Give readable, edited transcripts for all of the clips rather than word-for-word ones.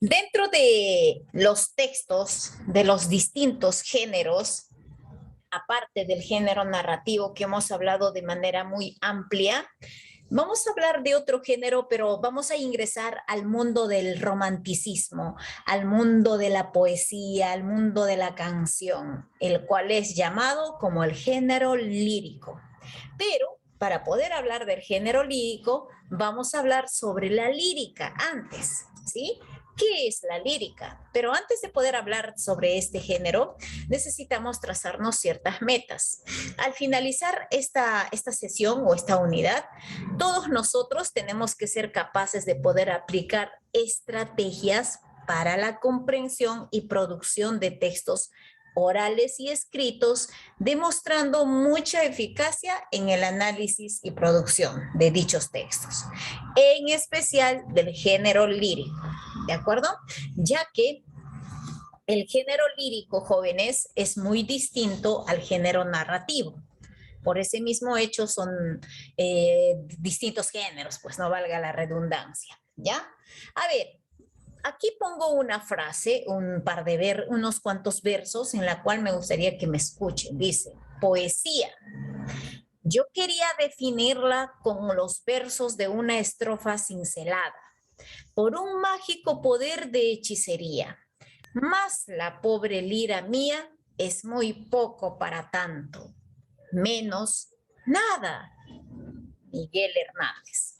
Dentro de los textos de los distintos géneros, aparte del género narrativo que hemos hablado de manera muy amplia, vamos a hablar de otro género, pero vamos a ingresar al mundo del romanticismo, al mundo de la poesía, al mundo de la canción, el cual es llamado como el género lírico. Pero para poder hablar del género lírico, vamos a hablar sobre la lírica antes, ¿sí? ¿Qué es la lírica? Pero antes de poder hablar sobre este género, necesitamos trazarnos ciertas metas. Al finalizar esta sesión o esta unidad, todos nosotros tenemos que ser capaces de poder aplicar estrategias para la comprensión y producción de textos orales y escritos, demostrando mucha eficacia en el análisis y producción de dichos textos, en especial del género lírico, ¿de acuerdo? Ya que el género lírico, jóvenes, es muy distinto al género narrativo. Por ese mismo hecho son distintos géneros, pues no valga la redundancia, ¿ya? A ver, aquí pongo una frase, unos cuantos versos en la cual me gustaría que me escuchen. Dice, poesía. Yo quería definirla con los versos de una estrofa cincelada, por un mágico poder de hechicería. Mas la pobre lira mía es muy poco para tanto. Menos nada. Miguel Hernández.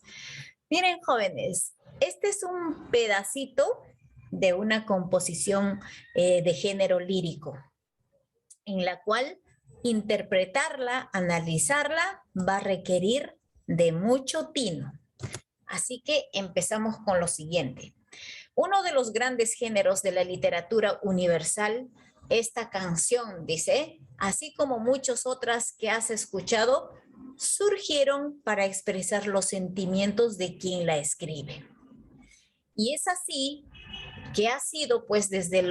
Miren, jóvenes, este es un pedacito de una composición de género lírico, en la cual interpretarla, analizarla, va a requerir de mucho tino. Así que empezamos con lo siguiente. Uno de los grandes géneros de la literatura universal, esta canción, dice, así como muchas otras que has escuchado, surgieron para expresar los sentimientos de quien la escribe. Y es así que ha sido pues desde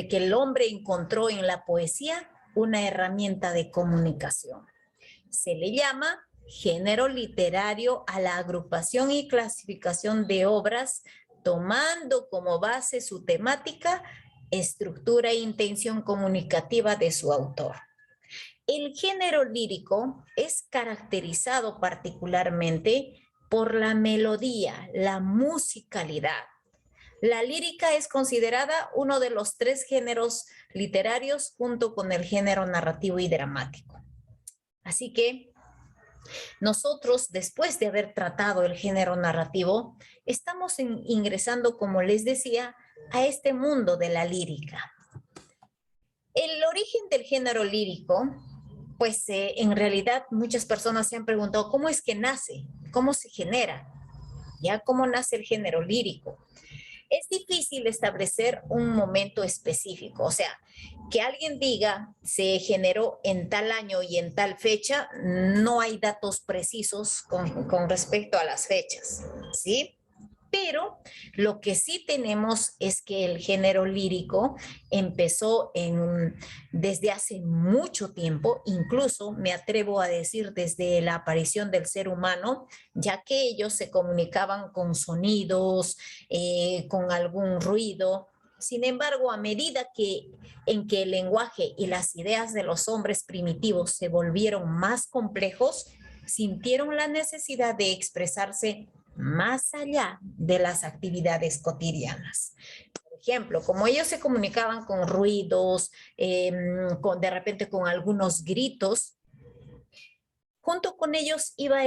que el hombre encontró en la poesía una herramienta de comunicación. Se le llama género literario a la agrupación y clasificación de obras tomando como base su temática, estructura e intención comunicativa de su autor. El género lírico es caracterizado particularmente por la melodía, la musicalidad. La lírica es considerada uno de los tres géneros literarios junto con el género narrativo y dramático. Así que nosotros, después de haber tratado el género narrativo, estamos ingresando, como les decía, a este mundo de la lírica. El origen del género lírico, pues en realidad muchas personas se han preguntado cómo es que nace, cómo se genera, ya cómo nace el género lírico. Es difícil establecer un momento específico, o sea, que alguien diga se generó en tal año y en tal fecha, no hay datos precisos con respecto a las fechas, ¿sí? Pero lo que sí tenemos es que el género lírico empezó desde hace mucho tiempo, incluso me atrevo a decir desde la aparición del ser humano, ya que ellos se comunicaban con sonidos, con algún ruido. Sin embargo, a medida en que el lenguaje y las ideas de los hombres primitivos se volvieron más complejos, sintieron la necesidad de expresarse más allá de las actividades cotidianas. Por ejemplo, como ellos se comunicaban con ruidos, de repente con algunos gritos, junto con ellos iba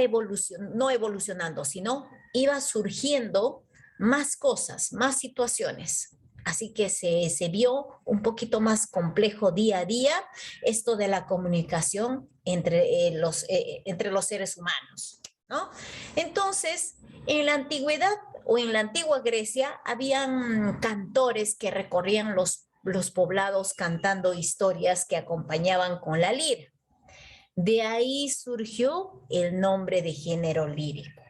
no evolucionando, sino iba surgiendo más cosas, más situaciones. Así que se vio un poquito más complejo día a día esto de la comunicación entre los seres humanos, ¿no? Entonces, en la antigüedad o en la antigua Grecia, habían cantores que recorrían los poblados cantando historias que acompañaban con la lira. De ahí surgió el nombre de género lírico.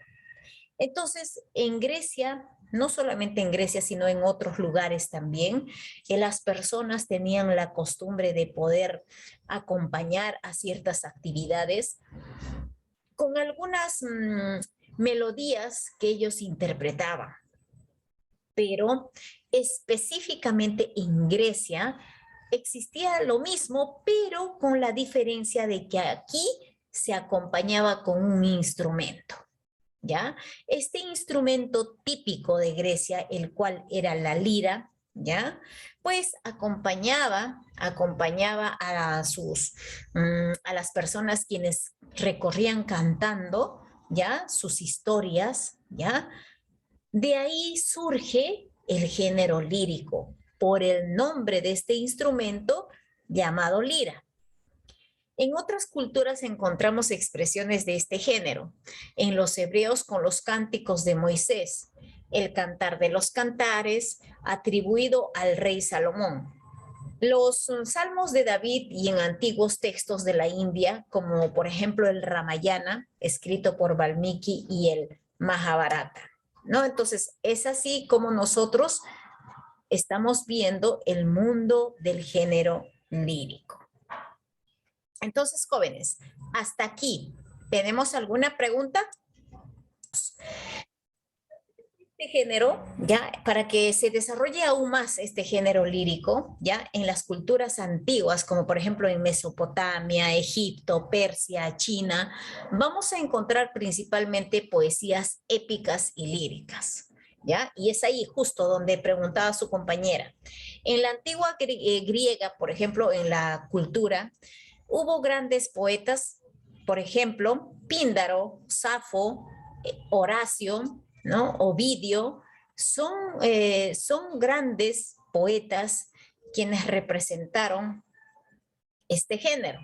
Entonces, en Grecia, no solamente en Grecia, sino en otros lugares también, las personas tenían la costumbre de poder acompañar a ciertas actividades con algunas melodías que ellos interpretaban. pero específicamente en Grecia existía lo mismo, pero con la diferencia de que aquí se acompañaba con un instrumento. ¿Ya? Este instrumento típico de Grecia, el cual era la lira, ¿ya? Pues acompañaba a las personas quienes recorrían cantando, ¿ya? Sus historias, ¿ya? De ahí surge el género lírico, por el nombre de este instrumento llamado lira. En otras culturas encontramos expresiones de este género. En los hebreos con los cánticos de Moisés, el cantar de los cantares atribuido al rey Salomón. Los salmos de David y en antiguos textos de la India, como por ejemplo el Ramayana, escrito por Valmiki, y el Mahabharata, ¿no? Entonces, es así como nosotros estamos viendo el mundo del género lírico. Entonces, jóvenes, hasta aquí, ¿tenemos alguna pregunta? Este género, ya, para que se desarrolle aún más este género lírico, ya, en las culturas antiguas, como por ejemplo en Mesopotamia, Egipto, Persia, China, vamos a encontrar principalmente poesías épicas y líricas. ¿Ya? Y es ahí justo donde preguntaba su compañera. En la antigua griega, por ejemplo, en la cultura, hubo grandes poetas, por ejemplo, Píndaro, Safo, Horacio, ¿no? Ovidio, son grandes poetas quienes representaron este género.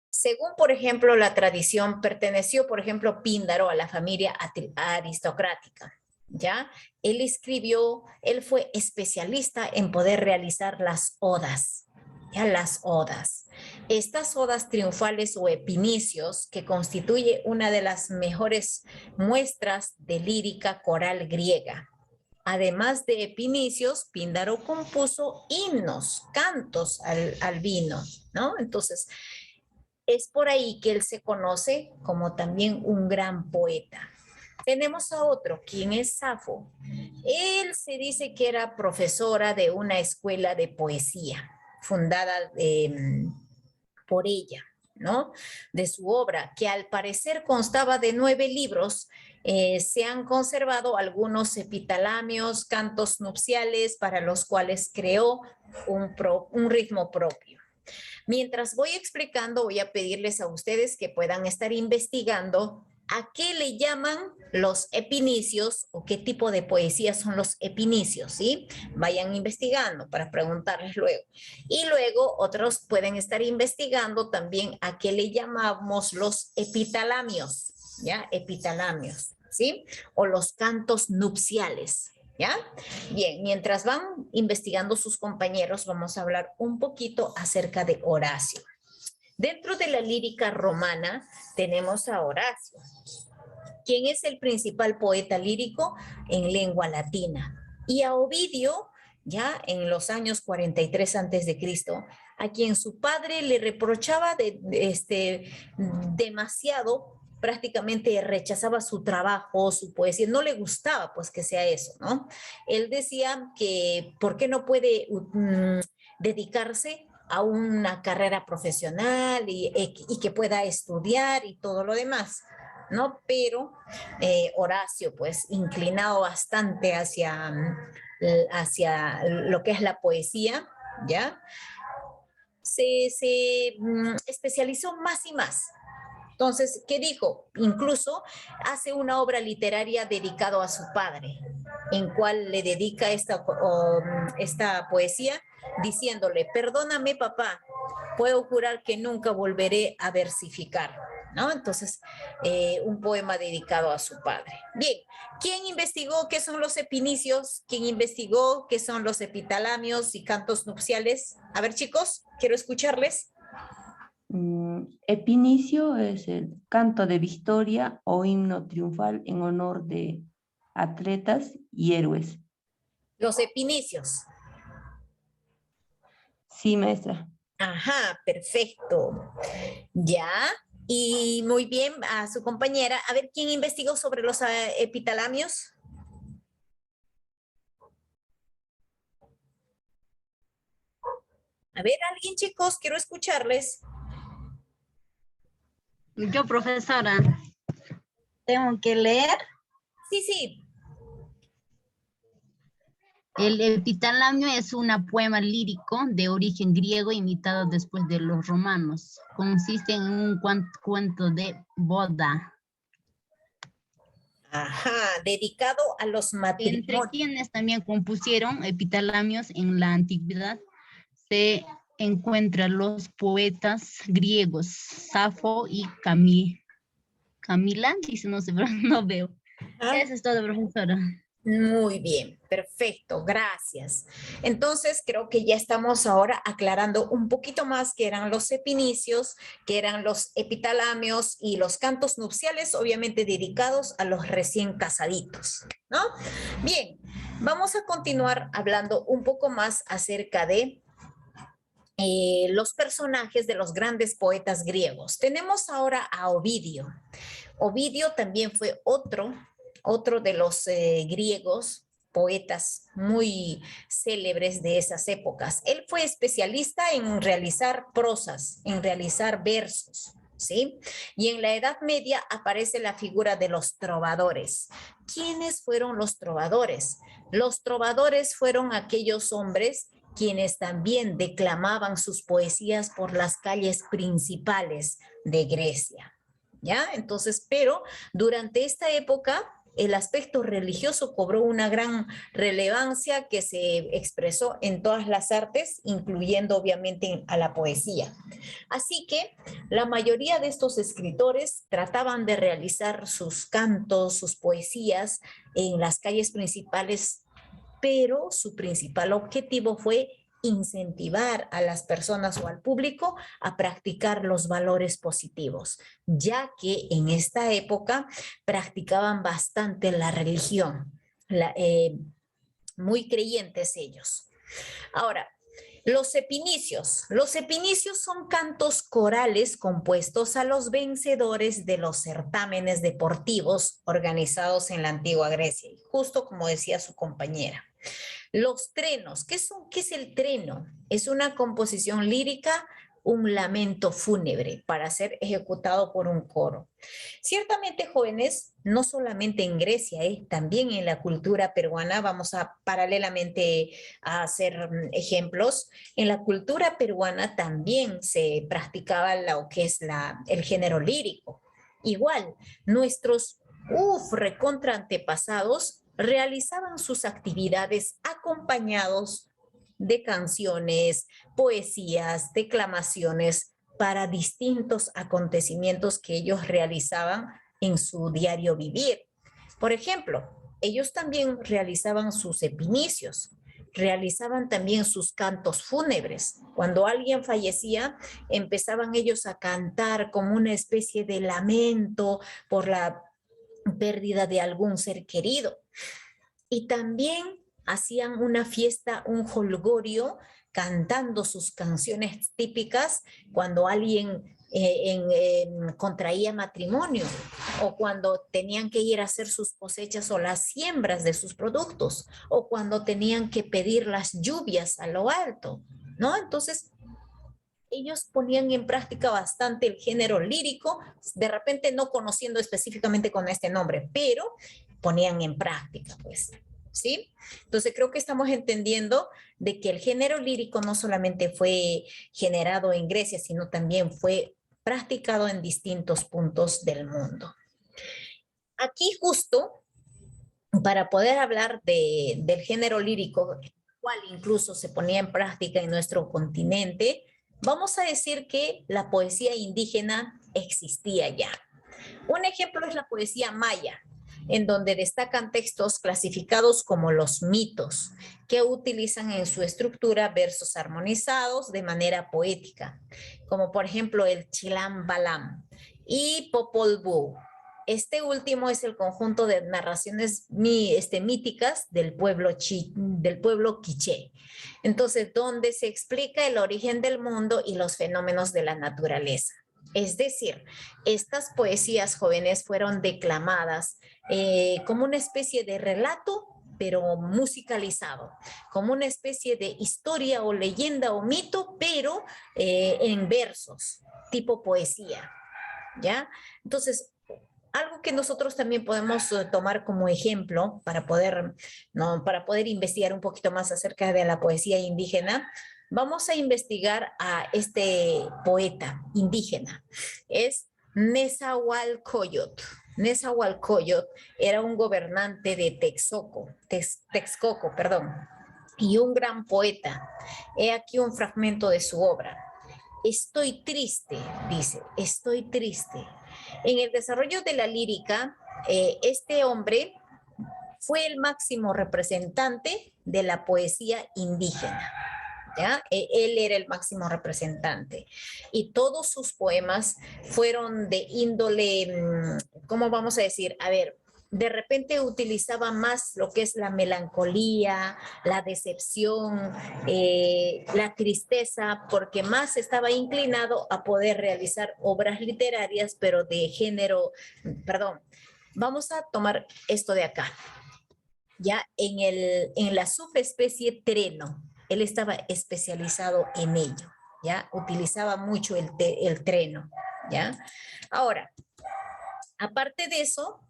Según, por ejemplo, la tradición, perteneció, por ejemplo, Píndaro a la familia aristocrática, ¿ya? Él fue especialista en poder realizar las odas, ¿ya? Las odas. Estas odas triunfales o epinicios, que constituye una de las mejores muestras de lírica coral griega. Además de epinicios, Píndaro compuso himnos, cantos al vino, ¿no? Entonces, es por ahí que él se conoce como también un gran poeta. Tenemos a otro, quien es Safo. Él se dice que era profesora de una escuela de poesía fundada por ella, ¿no? De su obra, que al parecer constaba de 9 libros. Se han conservado algunos epitalamios, cantos nupciales, para los cuales creó un ritmo propio. Mientras voy explicando, voy a pedirles a ustedes que puedan estar investigando a qué le llaman los epinicios o qué tipo de poesía son los epinicios, ¿sí? Vayan investigando para preguntarles luego. Y luego otros pueden estar investigando también a qué le llamamos los epitalamios, ¿ya? Epitalamios, ¿sí? O los cantos nupciales. ¿Ya? Bien, mientras van investigando sus compañeros, vamos a hablar un poquito acerca de Horacio. Dentro de la lírica romana tenemos a Horacio, quien es el principal poeta lírico en lengua latina, y a Ovidio, ya en los años 43 a.C., a quien su padre le reprochaba demasiado, prácticamente rechazaba su trabajo, su poesía, no le gustaba pues que sea eso, ¿no? Él decía que ¿por qué no puede dedicarse a una carrera profesional y que pueda estudiar y todo lo demás, ¿no? Pero Horacio, pues inclinado bastante hacia lo que es la poesía, ¿ya? Se especializó más y más. Entonces, ¿qué dijo? Incluso hace una obra literaria dedicado a su padre, en cual le dedica esta poesía diciéndole: perdóname, papá, puedo jurar que nunca volveré a versificar, ¿no? Entonces, un poema dedicado a su padre. Bien, ¿quién investigó qué son los epinicios? ¿Quién investigó qué son los epitalamios y cantos nupciales? A ver, chicos, quiero escucharles. Epinicio es el canto de victoria o himno triunfal en honor de atletas y héroes. Los epinicios. Sí, maestra. Ajá, perfecto. Ya. Y muy bien, a su compañera. A ver, ¿quién investigó sobre los epitalamios? A ver, alguien, chicos, quiero escucharles. Yo, profesora, tengo que leer. Sí, sí. El epitalamio es un poema lírico de origen griego imitado después de los romanos. Consiste en un cuento de boda. Ajá, dedicado a los Entre matrimonios. quienes también compusieron epitalamios en la antigüedad se encuentran los poetas griegos Safo y Camila, dice, no sé, pero no veo. Ah, Eso es todo, profesora. muy bien, perfecto, gracias. Entonces, creo que ya estamos ahora aclarando un poquito más qué eran los epinicios, qué eran los epitalamios y los cantos nupciales, obviamente dedicados a los recién casaditos, ¿no? Bien, vamos a continuar hablando un poco más acerca de los personajes de los grandes poetas griegos. Tenemos ahora a Ovidio. Ovidio también fue otro de los griegos, poetas muy célebres de esas épocas. Él fue especialista en realizar prosas, en realizar versos, ¿sí? Y en la Edad Media aparece la figura de los trovadores. ¿Quiénes fueron los trovadores? Los trovadores fueron aquellos hombres quienes también declamaban sus poesías por las calles principales de Grecia. ¿Ya? Entonces, pero durante esta época el aspecto religioso cobró una gran relevancia que se expresó en todas las artes, incluyendo obviamente a la poesía. Así que la mayoría de estos escritores trataban de realizar sus cantos, sus poesías en las calles principales, pero su principal objetivo fue incentivar a las personas o al público a practicar los valores positivos, ya que en esta época practicaban bastante la religión, muy creyentes ellos. Ahora, los epinicios. Los epinicios son cantos corales compuestos a los vencedores de los certámenes deportivos organizados en la antigua Grecia, justo como decía su compañera. Los trenos, ¿qué es el treno? Es una composición lírica, un lamento fúnebre para ser ejecutado por un coro. Ciertamente, jóvenes, no solamente en Grecia, también en la cultura peruana, vamos a paralelamente a hacer ejemplos, en la cultura peruana también se practicaba lo que es el género lírico. Igual, nuestros recontra antepasados realizaban sus actividades acompañados de canciones, poesías, declamaciones para distintos acontecimientos que ellos realizaban en su diario vivir. Por ejemplo, ellos también realizaban sus epinicios, realizaban también sus cantos fúnebres. Cuando alguien fallecía, empezaban ellos a cantar como una especie de lamento por la pérdida de algún ser querido. Y también hacían una fiesta, un jolgorio, cantando sus canciones típicas cuando alguien contraía matrimonio o cuando tenían que ir a hacer sus cosechas o las siembras de sus productos o cuando tenían que pedir las lluvias a lo alto, ¿no? Entonces, ellos ponían en práctica bastante el género lírico, de repente no conociendo específicamente con este nombre, pero ponían en práctica, pues, ¿sí? Entonces creo que estamos entendiendo de que el género lírico no solamente fue generado en Grecia, sino también fue practicado en distintos puntos del mundo. Aquí justo, para poder hablar del género lírico, el cual incluso se ponía en práctica en nuestro continente, vamos a decir que la poesía indígena existía ya. Un ejemplo es la poesía maya, en donde destacan textos clasificados como los mitos, que utilizan en su estructura versos armonizados de manera poética, como por ejemplo el Chilam Balam y Popol Vuh. Este último es el conjunto de narraciones míticas del pueblo quiché. Entonces, donde se explica el origen del mundo y los fenómenos de la naturaleza. Es decir, estas poesías jóvenes fueron declamadas como una especie de relato, pero musicalizado, como una especie de historia o leyenda o mito, pero en versos, tipo poesía, ¿ya? Entonces, algo que nosotros también podemos tomar como ejemplo para poder, ¿no? Para poder investigar un poquito más acerca de la poesía indígena, vamos a investigar a este poeta indígena. Es Nezahualcóyotl. Nezahualcóyotl era un gobernante de Texcoco, perdón, y un gran poeta. He aquí un fragmento de su obra. Estoy triste, dice, estoy triste. En el desarrollo de la lírica, este hombre fue el máximo representante de la poesía indígena. ¿Ya? Él era el máximo representante y todos sus poemas fueron de índole, ¿cómo vamos a decir? A ver, de repente utilizaba más lo que es la melancolía, la decepción, la tristeza, porque más estaba inclinado a poder realizar obras literarias, pero de género, perdón, vamos a tomar esto de acá, ya en la subespecie treno. Él estaba especializado en ello, ¿ya? Utilizaba mucho el treno, ¿ya? Ahora, aparte de eso,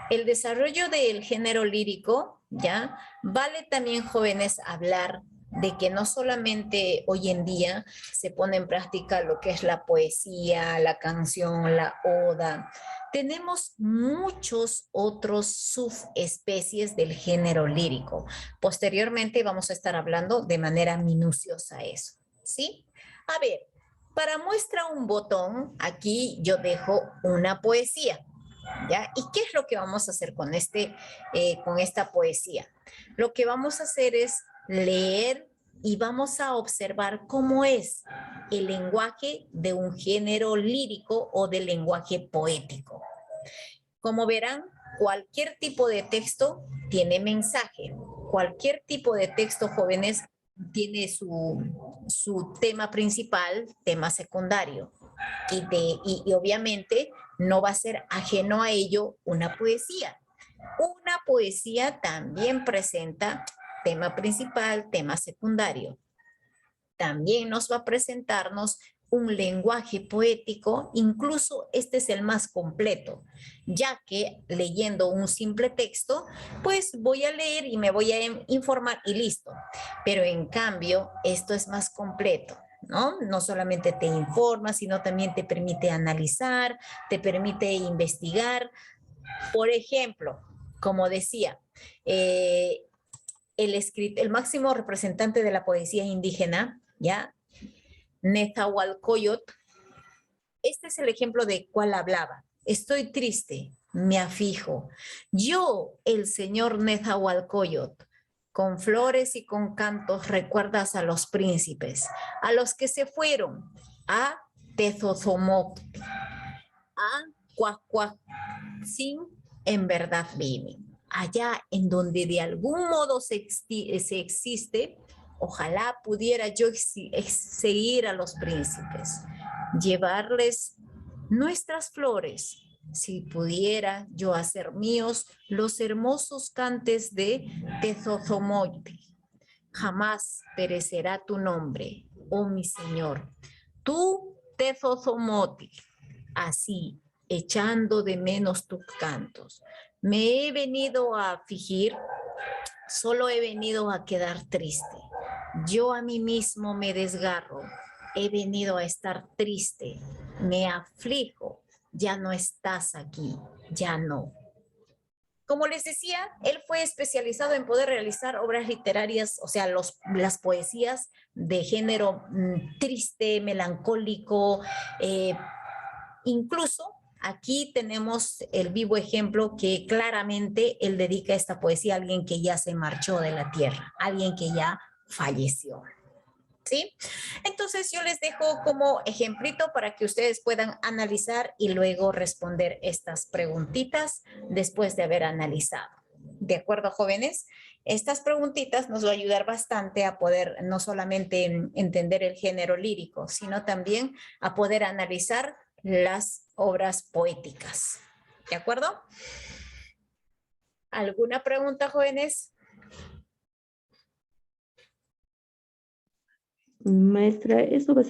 el desarrollo del género lírico, ¿ya? Vale también, jóvenes, hablar de que no solamente hoy en día se pone en práctica lo que es la poesía, la canción, la oda. Tenemos muchos otros subespecies del género lírico. Posteriormente vamos a estar hablando de manera minuciosa eso, ¿sí? A ver, para muestra un botón, aquí yo dejo una poesía. ¿Ya? ¿Y qué es lo que vamos a hacer con esta poesía? Lo que vamos a hacer es leer y vamos a observar cómo es el lenguaje de un género lírico o del lenguaje poético. Como verán, cualquier tipo de texto tiene mensaje. Cualquier tipo de texto, jóvenes, tiene su tema principal, tema secundario. Y obviamente no va a ser ajeno a ello una poesía. Una poesía también presenta tema principal, tema secundario. También nos va a presentarnos un lenguaje poético, incluso este es el más completo, ya que leyendo un simple texto, pues voy a leer y me voy a informar y listo. Pero en cambio, esto es más completo. ¿No? No solamente te informa, sino también te permite analizar, te permite investigar. Por ejemplo, como decía, el máximo representante de la poesía indígena, ¿ya? Nezahualcóyotl, este es el ejemplo de cuál hablaba. Estoy triste, me afijo. Yo, el señor Nezahualcóyotl, con flores y con cantos recuerdas a los príncipes, a los que se fueron, a Tezozomoctli, a Cuacuactzin, en verdad viven. Allá en donde de algún modo se existe, ojalá pudiera yo seguir a los príncipes, llevarles nuestras flores. Si pudiera yo hacer míos los hermosos cantes de Tezozomoyte, jamás perecerá tu nombre, oh mi Señor. Tú, Tezozomote, así, echando de menos tus cantos. Me he venido a afligir, solo he venido a quedar triste. Yo a mí mismo me desgarro, he venido a estar triste, me aflijo, ya no estás aquí, ya no. Como les decía, él fue especializado en poder realizar obras literarias, o sea, las poesías de género triste, melancólico, incluso aquí tenemos el vivo ejemplo que claramente él dedica esta poesía a alguien que ya se marchó de la tierra, alguien que ya falleció. ¿Sí? Entonces yo les dejo como ejemplito para que ustedes puedan analizar y luego responder estas preguntitas después de haber analizado. ¿De acuerdo, jóvenes? Estas preguntitas nos va a ayudar bastante a poder no solamente entender el género lírico, sino también a poder analizar las obras poéticas. ¿De acuerdo? ¿Alguna pregunta, jóvenes? Maestra, esto va a ser